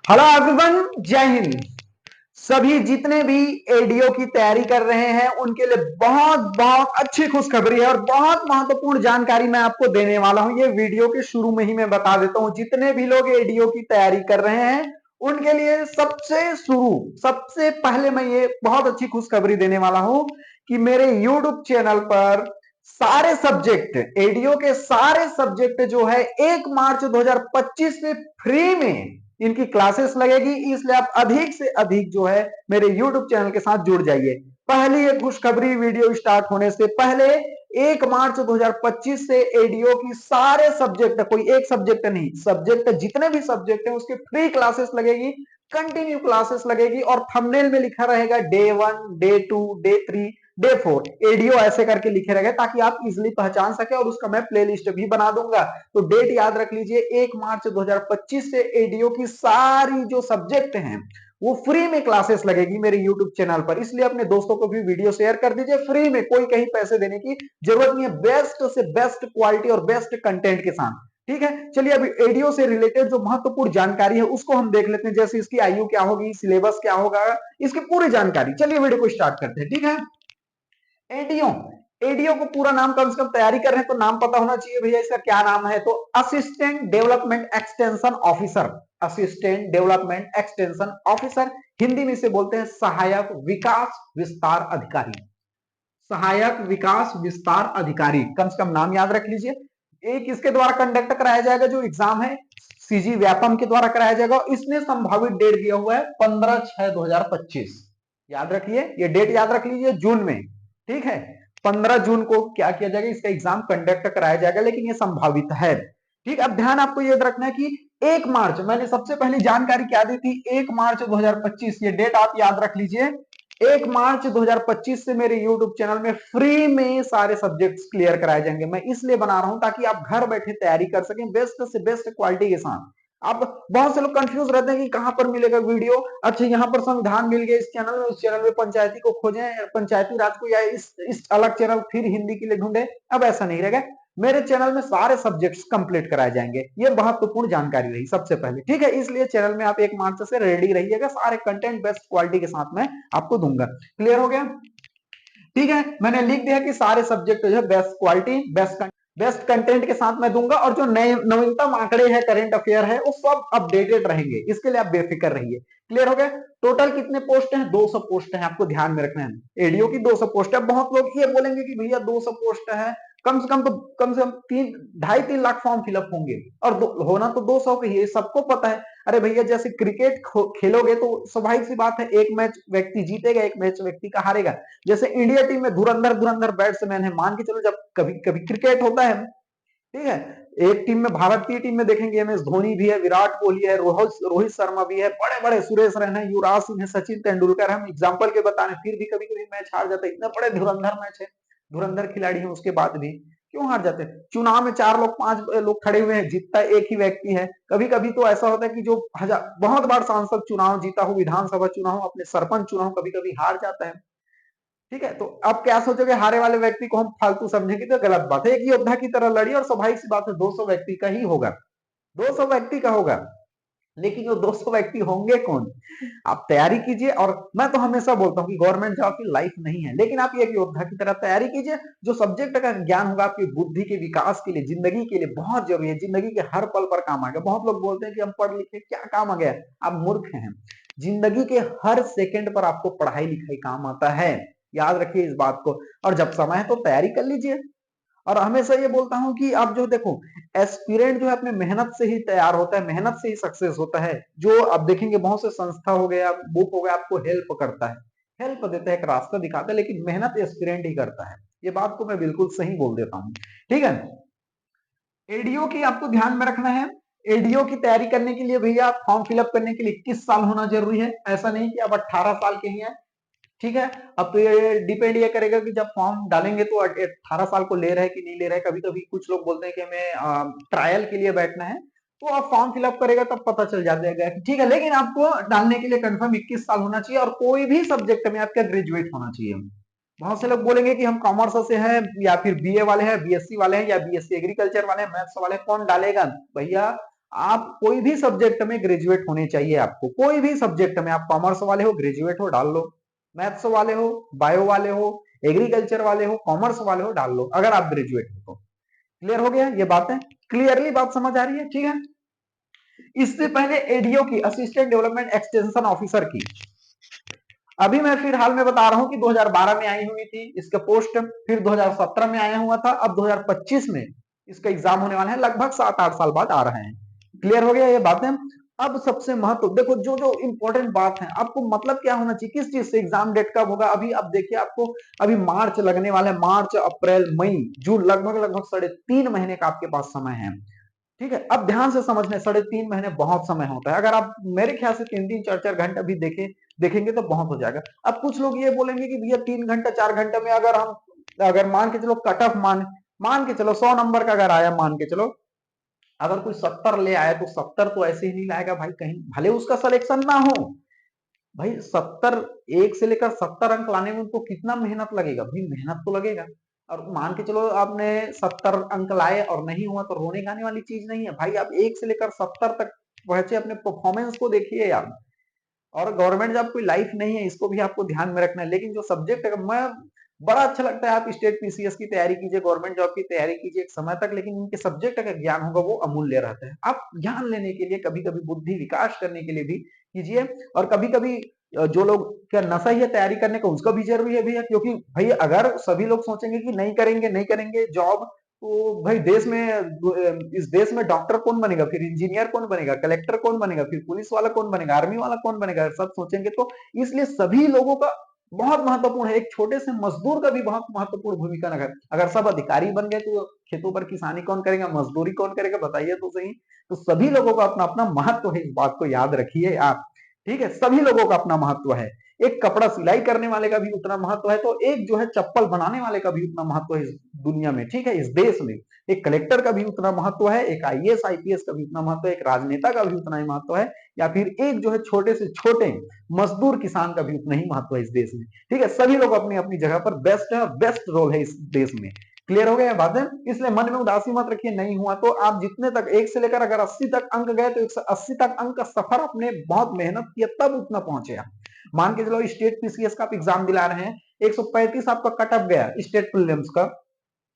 Hello everyone, जय हिंद। सभी जितने भी एडीओ की तैयारी कर रहे हैं उनके लिए बहुत बहुत अच्छी खुशखबरी है और बहुत महत्वपूर्ण जानकारी मैं आपको देने वाला हूं। ये वीडियो के शुरू में ही मैं बता देता हूं, जितने भी लोग एडीओ की तैयारी कर रहे हैं उनके लिए सबसे पहले मैं ये बहुत अच्छी खुशखबरी देने वाला हूं कि मेरे यूट्यूब चैनल पर सारे सब्जेक्ट, एडीओ के सारे सब्जेक्ट जो है 1 मार्च 2025 से फ्री में इनकी क्लासेस लगेगी। इसलिए आप अधिक से अधिक जो है मेरे YouTube चैनल के साथ जुड़ जाइए। पहली ये खुशखबरी वीडियो स्टार्ट होने से पहले 1 मार्च 2025 से एडीओ की सारे सब्जेक्ट, कोई एक सब्जेक्ट नहीं, सब्जेक्ट जितने भी सब्जेक्ट हैं उसके फ्री क्लासेस लगेगी, कंटिन्यू क्लासेस लगेगी और थंबनेल में लिखा रहेगा day 1, day 2, day 3, day 4 ADO ऐसे करके लिखे रहेगा ताकि आप इजिली पहचान सके और उसका मैं प्लेलिस्ट भी बना दूंगा। तो डेट याद रख लीजिए, 1 मार्च 2025 से एडीओ की सारी जो सब्जेक्ट हैं वो फ्री में क्लासेस लगेगी मेरे यूट्यूब चैनल पर। इसलिए अपने दोस्तों को भी वीडियो शेयर कर दीजिए फ्री में, कोई कहीं पैसे देने की जरूरत नहीं है। बेस्ट से बेस्ट क्वालिटी और बेस्ट कंटेंट के साथ, ठीक है। चलिए अभी एडीओ से रिलेटेड जो महत्वपूर्ण जानकारी है उसको हम देख लेते हैं, जैसे इसकी आयु क्या होगी, सिलेबस क्या होगा, इसकी पूरी जानकारी। चलिए वीडियो को स्टार्ट करते हैं, ठीक है। एडीओ, एडीओ को पूरा नाम कम से कम तैयारी कर रहे हैं तो नाम पता होना चाहिए भैया, इसका क्या नाम है। तो assistant development extension officer, assistant development extension officer, Hindi में इसे बोलते हैं सहायक विकास विस्तार अधिकारी। सहायक विकास विस्तार अधिकारी, कम से कम नाम याद रख लीजिए। एक इसके द्वारा कंडक्ट कराया जाएगा जो एग्जाम है, सीजी व्यापम के द्वारा कराया जाएगा। इसने संभावित डेट दिया हुआ है 15/6/2025। याद रखिए, ये डेट याद रख लीजिए, जून में, ठीक है। 15 जून को क्या किया जाएगा, इसका एग्जाम कंडक्ट कराया जाएगा, लेकिन ये संभावित है, ठीक। अब ध्यान आपको याद रखना है कि 1 मार्च, मैंने सबसे पहली जानकारी क्या दी थी, 1 मार्च 2025, ये डेट आप याद रख लीजिए। 1 मार्च 2025 से मेरे YouTube चैनल में फ्री में सारे सब्जेक्ट्स क्लियर कराए जाएंगे। मैं इसलिए बना रहा हूं ताकि आप घर बैठे तैयारी कर सकें बेस्ट से बेस्ट क्वालिटी के साथ। आप बहुत से लोग कंफ्यूज रहते हैं कि कहां पर मिलेगा वीडियो। अच्छा, यहां पर संविधान मिल गया इस चैनल में, उस चैनल में पंचायती को खोजें, पंचायती राज को, या इस अलग चैनल फिर हिंदी के लिए ढूंढे। अब ऐसा नहीं रहेगा, मेरे चैनल में सारे सब्जेक्ट्स कंप्लीट कराए जाएंगे। ये महत्वपूर्ण जानकारी रही सबसे पहले, ठीक है। इसलिए चैनल में आप 1 मार्च से रेडी रहिएगा, सारे कंटेंट बेस्ट क्वालिटी के साथ में आपको दूंगा। क्लियर हो गया, ठीक है। मैंने लिख दिया कि सारे सब्जेक्ट जो है बेस्ट क्वालिटी, बेस्ट कंटेंट के साथ मैं दूंगा और जो नए नवीनतम आंकड़े हैं, करंट अफेयर है, वो सब अपडेटेड रहेंगे। इसके लिए आप बेफिक्र रहिए। क्लियर हो गया। टोटल कितने पोस्ट हैं, 200 पोस्ट हैं, आपको ध्यान में रखना है। एडीओ की 200 पोस्ट है। बहुत लोग ये बोलेंगे कि भैया 200 पोस्ट है, कम से कम 2.5-3 लाख फॉर्म फिलअप होंगे और होना तो 200 का ही है, सबको पता है। अरे भैया, जैसे क्रिकेट खेलोगे तो स्वाभाविक सी बात है, एक मैच व्यक्ति जीतेगा, एक मैच व्यक्ति का हारेगा। जैसे इंडिया टीम में धुरंधर धुरंधर बैट्समैन है, मान के चलो, जब कभी कभी क्रिकेट होता है, ठीक है। एक टीम में, भारतीय टीम में देखेंगे एमएस धोनी भी है, विराट कोहली है, रोहित शर्मा भी है, बड़े बड़े सुरेश रैना है, युवराज सिंह है, सचिन तेंदुलकर, हम एग्जाम्पल के बता रहे, फिर भी कभी कभी मैच हार जाता है। इतने बड़े धुरंधर मैच है, धुरंधर खिलाड़ी है, उसके बाद भी क्यों हार जाते हैं। चुनाव में 4 लोग 5 लोग खड़े हुए हैं, जीतता एक ही व्यक्ति है। कभी कभी तो ऐसा होता है कि जो बहुत बार सांसद चुनाव जीता हो, विधानसभा चुनाव, अपने सरपंच चुनाव, कभी कभी हार जाता है, ठीक है। तो अब क्या सोचोगे, हारे वाले व्यक्ति को हम फालतू समझेंगे तो गलत बात है। एक योद्धा की तरह लड़ी और स्वाभाविक सी बात है 200 व्यक्ति का ही होगा, 200 व्यक्ति का होगा। लेकिन वो 200 व्यक्ति होंगे कौन, आप तैयारी कीजिए। और मैं तो हमेशा बोलता हूँ कि गवर्नमेंट जॉब की लाइफ नहीं है, लेकिन आप एक योद्धा की तरह तैयारी कीजिए। जो सब्जेक्ट का ज्ञान होगा आपकी बुद्धि के विकास के लिए, जिंदगी के लिए बहुत जरूरी है, जिंदगी के हर पल पर काम आएगा। बहुत लोग बोलते हैं कि हम पढ़ लिखे क्या काम आ गया, आप मूर्ख हैं। जिंदगी के हर सेकंड पर आपको पढ़ाई लिखाई काम आता है, याद रखिए इस बात को। और जब समय है तो तैयारी कर लीजिए। और हमेशा ये बोलता हूं कि आप जो देखो, एस्पिरेंट जो है अपने मेहनत से ही तैयार होता है, मेहनत से ही सक्सेस होता है। जो आप देखेंगे बहुत से संस्था हो गया, बुक हो गया, आपको हेल्प करता है, हेल्प देता है, एक रास्ता दिखाता है, लेकिन मेहनत एस्पिरेंट ही करता है। ये बात को मैं बिल्कुल सही बोल देता हूँ, ठीक है। एडीओ की आपको ध्यान में रखना है। एडीओ की तैयारी करने के लिए भैया फॉर्म फिलअप करने के लिए 21 साल होना जरूरी है। ऐसा नहीं कि आप 18 साल के ही हैं, ठीक है। अब तो ये डिपेंड ये करेगा कि जब फॉर्म डालेंगे तो 18 साल को ले रहे हैं कि नहीं ले रहे हैं। कभी कभी कुछ लोग बोलते हैं कि हमें ट्रायल के लिए बैठना है, तो आप फॉर्म फिलअप करेगा तब पता चल जाएगा, ठीक है। लेकिन आपको डालने के लिए कंफर्म 21 साल होना चाहिए और कोई भी सब्जेक्ट में आपका ग्रेजुएट होना चाहिए। बहुत से लोग बोलेंगे कि हम कॉमर्स से हैं, या फिर बीए वाले हैं, बीएससी वाले हैं, या बीएससी एग्रीकल्चर वाले हैं, मैथ्स वाले, कौन डालेगा भैया। आप कोई भी सब्जेक्ट में ग्रेजुएट होने चाहिए आपको, कोई भी सब्जेक्ट में। आप कॉमर्स वाले हो ग्रेजुएट हो डाल लो, मैथ्स वाले हो, बायो वाले हो, एग्रीकल्चर वाले हो, कॉमर्स वाले हो डाल लो, अगर आप ग्रेजुएट हो तो। क्लियर हो गया ये बातें? क्लियरली बात समझ आ रही है? ठीक है। इससे पहले एडीओ की, असिस्टेंट डेवलपमेंट एक्सटेंशन ऑफिसर की, अभी मैं फिलहाल में बता रहा हूं कि 2012 में आई हुई थी इसका पोस्ट, फिर 2017 में आया हुआ था, अब 2025 में इसका एग्जाम होने वाला है, लगभग 7-8 साल बाद आ रहे हैं। क्लियर हो गया ये बातें? अब सबसे महत्व देखो, जो जो इंपॉर्टेंट बात है आपको मतलब क्या होना चाहिए, किस चीज से एग्जाम डेट कब होगा। अभी अब देखिए आपको अभी मार्च लगने वाला है, मार्च अप्रैल मई जून, लगभग लगभग 3.5 महीने का आपके पास समय है। ठीक है, अब ध्यान से समझने, 3.5 महीने बहुत समय होता है। अगर आप मेरे ख्याल से 3-3 4-4 घंटा भी देखेंगे तो बहुत हो जाएगा। अब कुछ लोग ये बोलेंगे कि भैया 3 घंटा 4 घंटे में अगर हम, अगर मान के चलो कट ऑफ मान के चलो 100 नंबर का अगर आया, मान के चलो अगर कोई 70 ले आया तो 70 तो ऐसे ही नहीं लाएगा भाई, कहीं भले उसका सिलेक्शन ना हो भाई। 70, 1 से लेकर 70 अंक लाने में उनको कितना मेहनत लगेगा भाई, मेहनत तो लगेगा। और मान के चलो आपने 70 अंक लाए और नहीं हुआ तो रोने गाने वाली चीज नहीं है भाई। आप 1 से लेकर 70 तक पहुंचे, अपने परफॉर्मेंस को देखिए यार। और गवर्नमेंट जॉब कोई लाइफ नहीं है, इसको भी आपको ध्यान में रखना है। लेकिन जो सब्जेक्ट है, मैं बड़ा अच्छा लगता है आप स्टेट पीसीएस की तैयारी कीजिए, गवर्नमेंट जॉब की तैयारी कीजिए एक समय तक, लेकिन इनके सब्जेक्ट का ज्ञान होगा वो अमूल्य रहता है। आप ज्ञान लेने के लिए, कभी कभी बुद्धि विकास करने के लिए भी कीजिए। और कभी कभी जो लोग, क्या नशा ही है तैयारी करने का, उसका भी जरूरी है भैया। क्योंकि भाई अगर सभी लोग सोचेंगे कि नहीं करेंगे नहीं करेंगे जॉब, तो भाई देश में, इस देश में डॉक्टर कौन बनेगा, फिर इंजीनियर कौन बनेगा, कलेक्टर कौन बनेगा, फिर पुलिस वाला कौन बनेगा, आर्मी वाला कौन बनेगा, सब सोचेंगे तो। इसलिए सभी लोगों का बहुत महत्वपूर्ण है, एक छोटे से मजदूर का भी बहुत महत्वपूर्ण भूमिका। अगर अगर सब अधिकारी बन गए तो खेतों पर किसानी कौन करेगा, मजदूरी कौन करेगा, बताइए तो सही। तो सभी लोगों का अपना अपना महत्व है, इस बात को याद रखिए आप। ठीक है, सभी लोगों का अपना महत्व है। एक कपड़ा सिलाई करने वाले का भी उतना महत्व है, तो एक जो है चप्पल बनाने वाले का भी उतना महत्व है इस दुनिया में, ठीक है, इस देश में। एक कलेक्टर का भी उतना महत्व है, एक आईएएस आईपीएस का भी उतना महत्व है, एक राजनेता का भी उतना ही महत्व है, या फिर एक जो है छोटे से छोटे मजदूर किसान का भी उतना ही महत्व है इस देश में। ठीक है, सभी लोग अपनी अपनी जगह पर बेस्ट है, बेस्ट रोल है इस देश में। क्लियर हो गया बात है? इसलिए मन में उदासी मत रखिए, नहीं हुआ तो आप जितने तक 1 से लेकर अगर 80 तक अंक गए तो 180 तक अंक का सफर आपने बहुत मेहनत किया तब उतना पहुंचे आप। मान के चलो स्टेट पीसीएस का आप एग्जाम दिला रहे हैं, 135 आपका कट ऑफ गया स्टेट प्रीलिम्स का,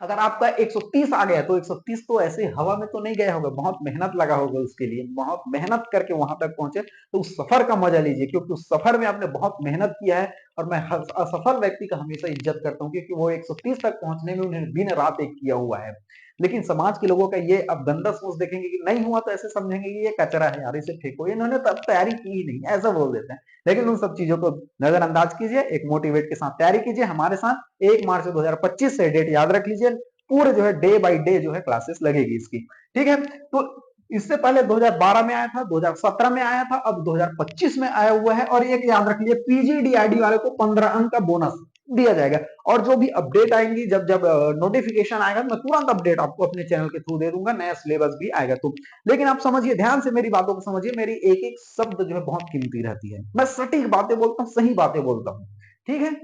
अगर आपका 130 आ गया तो 130 तो ऐसे हवा में तो नहीं गया होगा, बहुत मेहनत लगा होगा उसके लिए, बहुत मेहनत करके वहां तक पहुंचे। तो उस सफर का मजा लीजिए, क्योंकि उस सफर में आपने बहुत मेहनत किया है। और मैं असफल व्यक्ति का हमेशा इज्जत करता हूँ, क्योंकि वो 130 तक पहुंचने में उन्हें दिन रात एक किया हुआ है। लेकिन समाज के लोगों का ये अब गंदा सोच देखेंगे कि नहीं हुआ तो ऐसे समझेंगे कि ये कचरा है यार, इसे फेंको, इन्होंने तब तैयारी की ही नहीं, ऐसा बोल देते हैं। लेकिन उन सब चीजों को नजरअंदाज कीजिए, एक मोटिवेट के साथ तैयारी कीजिए हमारे साथ। 1 मार्च 2025 से डेट याद रख लीजिए, पूरे जो है डे बाय डे जो है क्लासेस लगेगी इसकी। ठीक है, तो इससे पहले 2012 में आया था, 2017 में आया था, अब 2025 में आया हुआ है। और एक याद रख लीजिए, पीजीडीआईडी वाले को 15 अंक का बोनस दिया जाएगा। और जो भी अपडेट आएंगी, जब जब नोटिफिकेशन आएगा, मैं तुरंत अपडेट आपको अपने चैनल के थ्रू दे दूंगा, नया सिलेबस भी आएगा तो। लेकिन आप समझिए, ध्यान से मेरी बातों को समझिए, मेरी एक एक शब्द जो है बहुत कीमती रहती है, मैं सटीक बातें बोलता हूँ, सही बातें बोलता हूँ। ठीक है,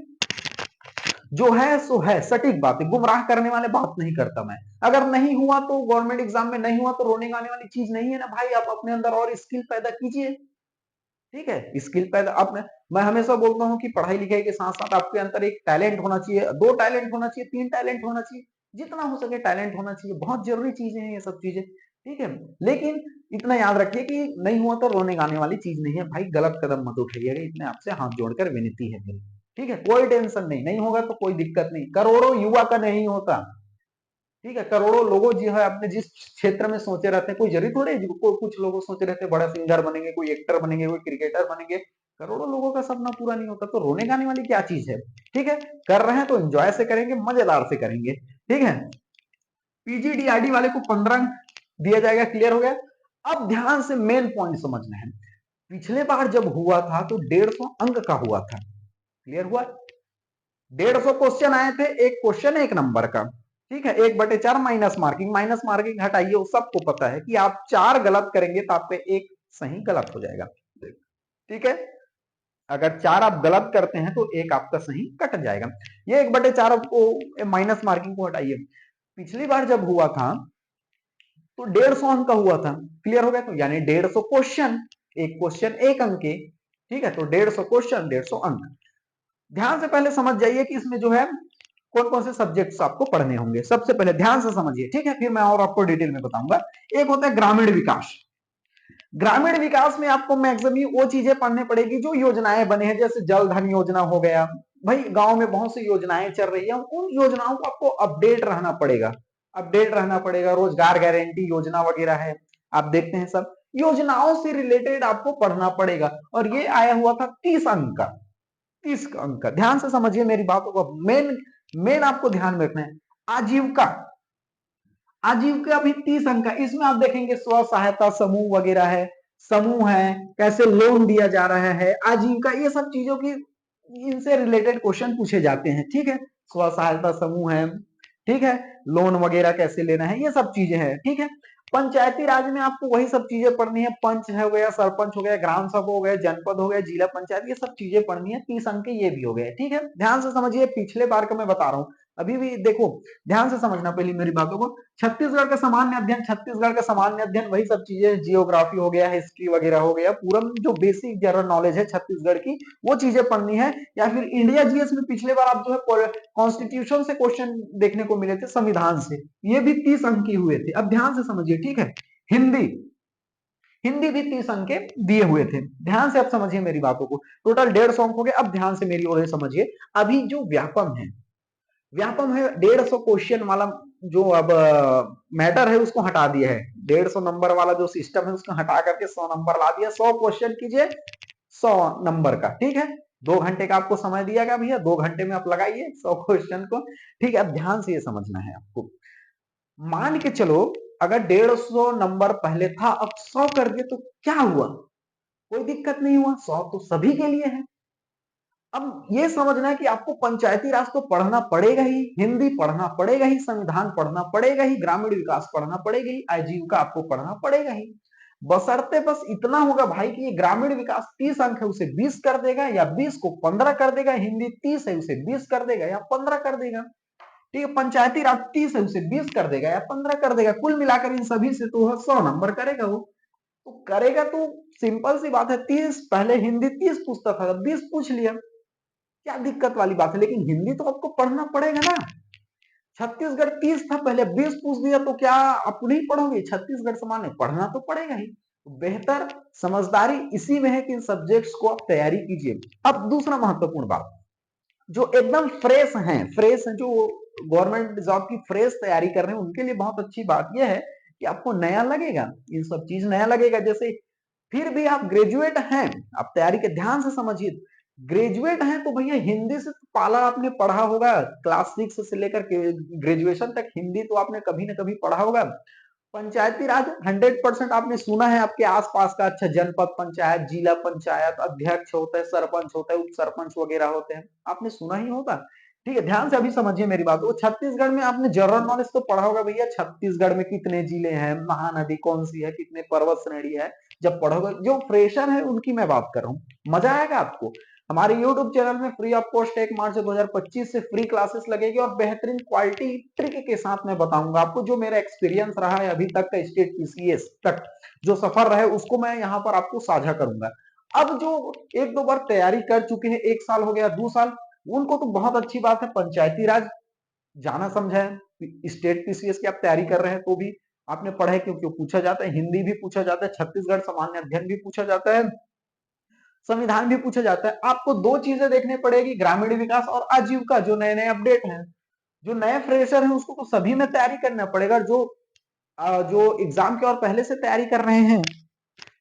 जो है सो है, सटीक बात है, गुमराह करने वाले बात नहीं करता मैं। अगर नहीं हुआ तो गवर्नमेंट एग्जाम में नहीं हुआ तो रोने गाने वाली चीज नहीं है ना भाई। आप अपने अंदर और स्किल पैदा कीजिए। ठीक है, स्किल पैदा अपने, मैं हमेशा बोलता हूँ कि पढ़ाई लिखाई के साथ साथ आपके अंदर एक टैलेंट होना चाहिए, 2 टैलेंट होना चाहिए, 3 टैलेंट होना चाहिए, जितना हो सके टैलेंट होना चाहिए। बहुत जरूरी चीजें हैं ये सब चीजें। ठीक है, लेकिन इतना याद रखिए कि नहीं हुआ तो रोने गाने वाली चीज नहीं है भाई, गलत कदम मत उठाइएगा, इतने आपसे हाथ जोड़कर विनती है मेरी। ठीक है, कोई टेंशन नहीं, नहीं होगा तो कोई दिक्कत नहीं, करोड़ों युवा का नहीं होता। ठीक है, करोड़ों लोगों जो है अपने जिस क्षेत्र में सोचे रहते हैं, कोई जरूरी थोड़े कुछ लोग सोचे रहते हैं बड़ा सिंगर बनेंगे, कोई एक्टर बनेंगे, कोई क्रिकेटर बनेंगे। करोड़ों लोगों का सपना पूरा नहीं होता, तो रोने गाने वाली क्या चीज है। ठीक है, कर रहे हैं तो एंजॉय से करेंगे, मजेदार से करेंगे। ठीक है, पीजीडीआईडी वाले को 15 दिया जाएगा। क्लियर हो गया? अब ध्यान से मेन पॉइंट समझना है। पिछले बार जब हुआ था तो 150 अंक का हुआ था। क्लियर हुआ? 150 क्वेश्चन आए थे, एक क्वेश्चन 1 नंबर का। ठीक है, 1/4 माइनस मार्किंग, माइनस मार्किंग हटाइए, वो सबको पता है कि आप 4 गलत करेंगे तो आप पे एक सही गलत हो जाएगा। ठीक है, अगर 4 आप गलत करते हैं तो एक आपका सही कट जाएगा। ये 1/4 को माइनस मार्किंग को हटाइए। पिछली बार जब हुआ था तो 150 अंक का हुआ था। क्लियर हो गया? तो यानी 150 क्वेश्चन, एक क्वेश्चन 1 अंक के, ठीक है। तो 150 क्वेश्चन 150 अंक। ध्यान से पहले समझ जाइए कि इसमें जो है कौन कौन से सब्जेक्ट्स आपको पढ़ने होंगे। सबसे पहले ध्यान से समझिए, ठीक है, फिर मैं और आपको डिटेल में बताऊंगा। एक होता है ग्रामीण विकास। ग्रामीण विकास में आपको मैक्सिमम वो चीजें पढ़ने पड़ेगी जो योजनाएं बने हैं, जैसे जल धन योजना हो गया। भाई गांव में बहुत सी योजनाएं चल रही है, उन योजनाओं को आपको अपडेट रहना पड़ेगा, अपडेट रहना पड़ेगा। रोजगार गारंटी योजना वगैरह है, आप देखते हैं, सब योजनाओं से रिलेटेड आपको पढ़ना पड़ेगा। और ये आया हुआ था 30 अंक का, 30 अंक का। ध्यान से समझिए मेरी बातों को, मेन मेन आपको ध्यान में रखना है। आजीविका, आजीविका भी 30 अंक का। इसमें आप देखेंगे स्व सहायता समूह वगैरह है, समूह है, कैसे लोन दिया जा रहा है, आजीविका, ये सब चीजों की इनसे रिलेटेड क्वेश्चन पूछे जाते हैं, ठीक है। स्व सहायता समूह है, ठीक है, लोन वगैरह कैसे लेना है, ये सब चीजें हैं, ठीक है। पंचायती राज में आपको वही सब चीजें पढ़नी है, पंच है हो गया, सरपंच हो गया, ग्राम सभा हो गया, जनपद हो गया, जिला पंचायत, ये सब चीजें पढ़नी है। 30 अंक के ये भी हो गए, ठीक है। ध्यान से समझिए, पिछले बार का मैं बता रहा हूं, अभी भी देखो, ध्यान से समझना पहले मेरी बातों को। छत्तीसगढ़ का सामान्य अध्ययन, छत्तीसगढ़ का सामान्य अध्ययन वही सब चीजें, जियोग्राफी हो गया, हिस्ट्री वगैरह हो गया, पूरा जो बेसिक जनरल नॉलेज है छत्तीसगढ़ की, वो चीजें पढ़नी है। या फिर इंडिया जीएस में पिछले बार आप जो है कॉन्स्टिट्यूशन से क्वेश्चन देखने को मिले थे, संविधान से, ये भी 30 अंक के हुए थे। अब ध्यान से समझिए, ठीक है। हिंदी, हिंदी भी 30 अंक के दिए हुए थे। ध्यान से आप समझिए मेरी बातों को, टोटल 150 अंक हो गए। अब ध्यान से मेरी ओर समझिए, अभी जो व्यापम है, व्यापम है 150 क्वेश्चन वाला, जो अब मैटर है उसको हटा दिया है। 150 नंबर वाला जो सिस्टम है उसको हटा करके 100 नंबर ला दिया। 100 क्वेश्चन कीजिए 100 नंबर का, ठीक है। 2 घंटे का आपको समय दिया गया भैया, 2 घंटे में आप लगाइए 100 क्वेश्चन को, ठीक है। अब ध्यान से ये समझना है आपको। मान के चलो अगर 150 नंबर पहले था, अब 100 कर दिए तो क्या हुआ? कोई दिक्कत नहीं हुआ, 100 तो सभी के लिए है। अब ये समझना है कि आपको पंचायती राज तो पढ़ना पड़ेगा ही, हिंदी पढ़ना पड़ेगा ही, संविधान पढ़ना पड़ेगा ही, ग्रामीण विकास पढ़ना पड़ेगा ही, आजीविका आपको पढ़ना पड़ेगा ही। बशर्ते बस इतना होगा भाई कि ये ग्रामीण विकास 30 अंक है, उसे 20 कर देगा, या 20 को 15 कर देगा। हिंदी 30 है, उसे 20 कर देगा या 15 कर देगा, ठीक है। पंचायती राज 30 है, उसे 20 कर देगा या 15 कर देगा। कुल मिलाकर इन सभी से तो 100 नंबर करेगा वो, तो करेगा तो सिंपल सी बात है। 30 पहले हिंदी 30 पूछता था, 20 पूछ लिया, क्या दिक्कत वाली बात है? लेकिन हिंदी तो आपको पढ़ना पड़ेगा ना। छत्तीसगढ़ 30 था, पहले 20 पूछ दिया, तो क्या आप नहीं पढ़ोगे? छत्तीसगढ़ समान है, पढ़ना तो पड़ेगा ही। तो बेहतर समझदारी इसी में है कि इन सब्जेक्ट्स को आप तैयारी कीजिए। अब दूसरा महत्वपूर्ण बात, जो एकदम फ्रेश हैं, फ्रेश हैं, जो गवर्नमेंट जॉब की फ्रेश तैयारी कर रहे हैं, उनके लिए बहुत अच्छी बात यह है कि आपको नया लगेगा, ये सब चीज नया लगेगा। जैसे फिर भी आप ग्रेजुएट हैं, आप तैयारी के ध्यान से समझिए, ग्रेजुएट हैं तो भैया हिंदी से तो पाला आपने पढ़ा होगा, क्लास 6 से लेकर के ग्रेजुएशन तक हिंदी तो आपने कभी ना कभी पढ़ा होगा। पंचायती राज 100% आपने सुना है, आपके आसपास का। अच्छा, जनपद पंचायत, जिला पंचायत, अध्यक्ष होता है, सरपंच होता है, उप सरपंच वगैरह होते हैं, आपने सुना ही होगा, ठीक है। ध्यान से अभी समझिए मेरी बात। वो छत्तीसगढ़ में आपने जनरल नॉलेज तो पढ़ा होगा भैया, छत्तीसगढ़ में कितने जिले हैं, महानदी कौन सी है, कितने पर्वत श्रेणी है, जब पढ़ोगे। जो फ्रेशर है उनकी मैं बात कर रहा हूँ, मजा आएगा आपको। हमारे YouTube चैनल में फ्री ऑफ कॉस्ट 1 मार्च 2025 से फ्री क्लासेस लगेगी, और बेहतरीन क्वालिटी ट्रिक के साथ मैं बताऊंगा आपको। जो मेरा एक्सपीरियंस रहा है अभी तक का, स्टेट पीसीएस तक जो सफर रहे, उसको मैं यहाँ पर आपको साझा करूंगा। अब जो 1-2 बार तैयारी कर चुके हैं, 1 साल हो गया, 2 साल, उनको तो बहुत अच्छी बात है, पंचायती राज जाना समझा है। स्टेट पीसीएस की आप तैयारी कर रहे हैं तो भी आपने पढ़ा है, क्योंकि पूछा जाता है, हिंदी भी पूछा जाता है, छत्तीसगढ़ सामान्य अध्ययन भी पूछा जाता है, संविधान भी पूछा जाता है। आपको 2 चीजें देखने पड़ेगी, ग्रामीण विकास और आजीविका, जो नए नए अपडेट हैं। जो नए फ्रेशर हैं उसको तो सभी में तैयारी करना पड़ेगा। जो एग्जाम के और पहले से तैयारी कर रहे हैं,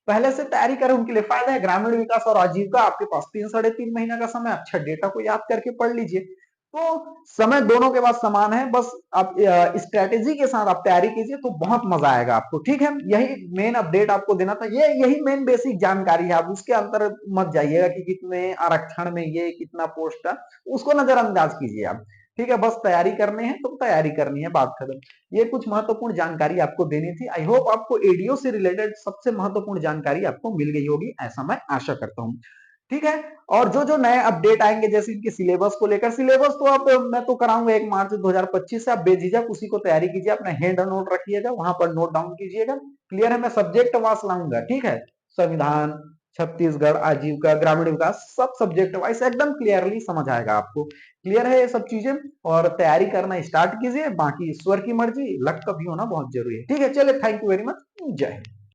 पहले से तैयारी करें, उनके लिए फायदा है। ग्रामीण विकास और आजीविका आपके पास 3-3.5 महीना का समय, अच्छा डेटा को याद करके पढ़ लीजिए। तो समय दोनों के पास समान है, बस आप स्ट्रेटेजी के साथ आप तैयारी कीजिए तो बहुत मजा आएगा आपको, ठीक है। यही मेन अपडेट आपको देना था, यही मेन बेसिक जानकारी है। आप उसके अंतर मत जाइएगा कि कितने आरक्षण में ये कितना पोस्ट है, उसको नजरअंदाज कीजिए आप, ठीक है। बस तैयारी करनी है तो तैयारी करनी है, बात खत्म। ये कुछ महत्वपूर्ण जानकारी आपको देनी थी। आई होप आपको एडीओ से रिलेटेड सबसे महत्वपूर्ण जानकारी आपको मिल गई होगी, ऐसा मैं आशा करता हूं। ठीक है। और जो जो नए अपडेट आएंगे जैसे इनके सिलेबस को लेकर, सिलेबस तो अब मैं तो कराऊंगा 1 मार्च 2025 से, आप बेझिझक उसी को तैयारी कीजिए, अपना हैंड नोट रखिएगा, वहां पर नोट डाउन कीजिएगा। क्लियर है, मैं सब्जेक्ट वाइज लाऊंगा, ठीक है, संविधान, छत्तीसगढ़, आजीविका, ग्रामीण विकास, सब सब्जेक्ट वाइज एकदम क्लियरली समझ आएगा आपको। क्लियर है ये सब चीजें, और तैयारी करना स्टार्ट कीजिए, बाकी ईश्वर की मर्जी, लक का भी होना बहुत जरूरी है। ठीक है, चले, थैंक यू वेरी मच, जय हिंद।